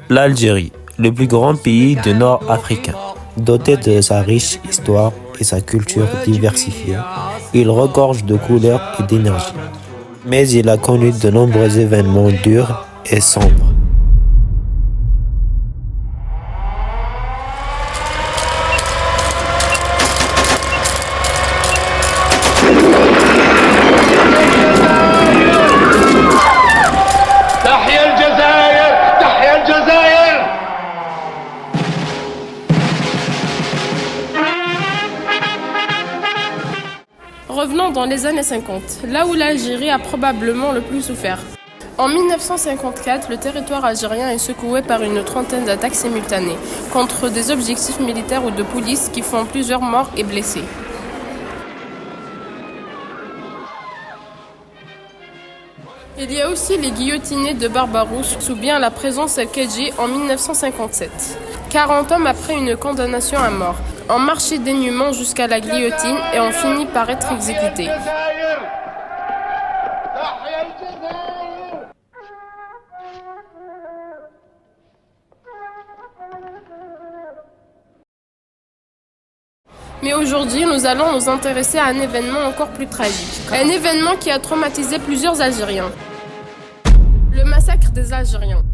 L'Algérie, le plus grand pays du nord africain, doté de sa riche histoire et sa culture diversifiée, il regorge de couleurs et d'énergie. Mais il a connu de nombreux événements durs et sombres. Revenons dans les années 50, là où l'Algérie a probablement le plus souffert. En 1954, le territoire algérien est secoué par une trentaine d'attaques simultanées contre des objectifs militaires ou de police qui font plusieurs morts et blessés. Il y a aussi les guillotinés de Barbarousse ou bien la présence à Kedji en 1957. 40 hommes après une condamnation à mort ont marché dénuement jusqu'à la guillotine et ont fini par être exécutés. Mais aujourd'hui, nous allons nous intéresser à un événement encore plus tragique. Un événement qui a traumatisé plusieurs Algériens. Le massacre des Algériens.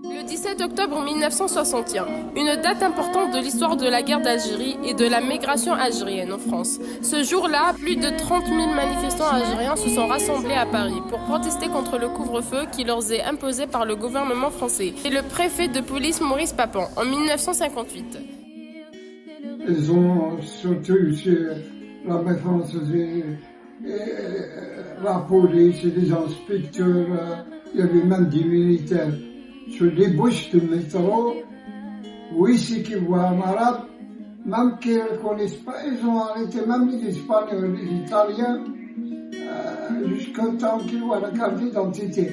Le 17 octobre 1961, une date importante de l'histoire de la guerre d'Algérie et de la migration algérienne en France. Ce jour-là, plus de 30 000 manifestants algériens se sont rassemblés à Paris pour protester contre le couvre-feu qui leur est imposé par le gouvernement français et le préfet de police Maurice Papon en 1958. Ils ont sauté sur la défense la police et les inspecteurs, il y avait même des militaires. Sur les bouches de métro, oui, c'est qu'ils voient un arabe, même qu'ils ne connaissent pas, ils ont arrêté même les Espagnols, les Italiens, jusqu'au temps qu'ils voient la carte d'identité.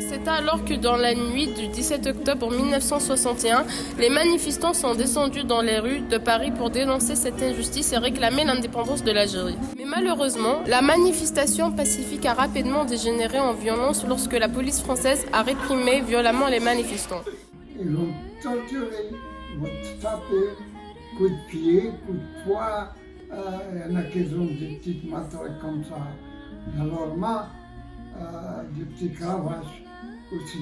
C'est alors que dans la nuit du 17 octobre 1961, les manifestants sont descendus dans les rues de Paris pour dénoncer cette injustice et réclamer l'indépendance de l'Algérie. Mais malheureusement, la manifestation pacifique a rapidement dégénéré en violence lorsque la police française a réprimé violemment les manifestants. Ils vont torturer, ils vont taper, coups de pied, coups de poing, il y en a qui ont des petites matraques comme ça, alors des petits cravaches aussi.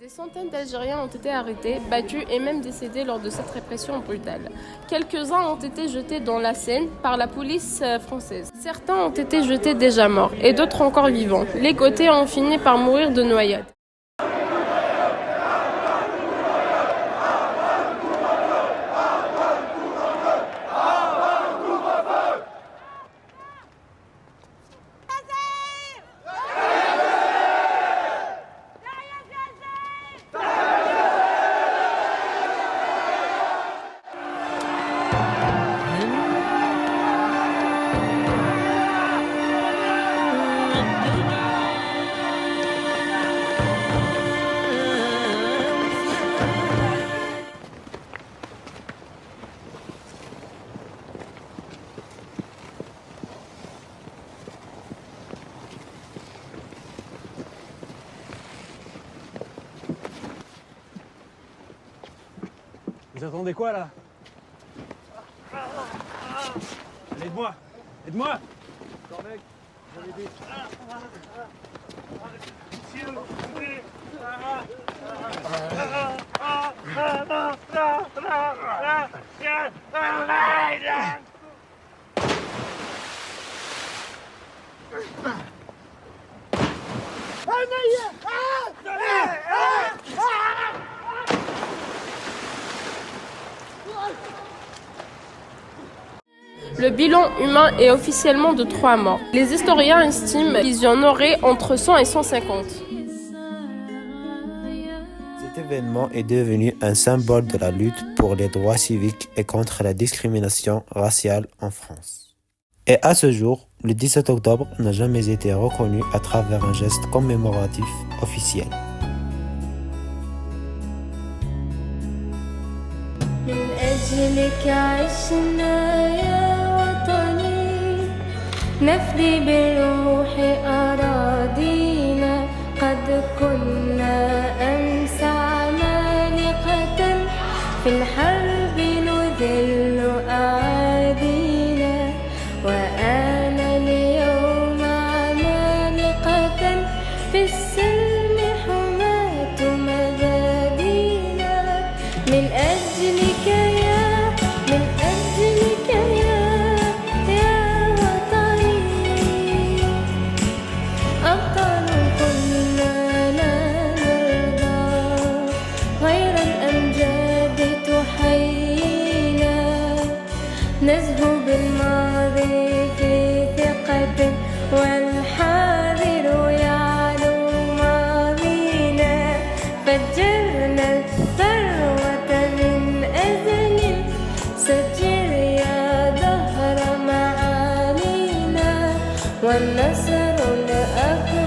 Des centaines d'Algériens ont été arrêtés, battus et même décédés lors de cette répression brutale. Quelques-uns ont été jetés dans la Seine par la police française. Certains ont été jetés déjà morts et d'autres encore vivants. Les côtés ont fini par mourir de noyade. Vous attendez quoi là? Allez, aide-moi! Aide-moi! Attends mec, je vais l'aider. S'il vous plaît. Le bilan humain est officiellement de 3 morts. Les historiens estiment qu'il y en aurait entre 100 et 150. Cet événement est devenu un symbole de la lutte pour les droits civiques et contre la discrimination raciale en France. Et à ce jour, le 17 octobre n'a jamais été reconnu à travers un geste commémoratif officiel. نفدي بالروح أراضي شجرنا الثروة من أزل سجل يا دهر معالينا والنصر الأكبر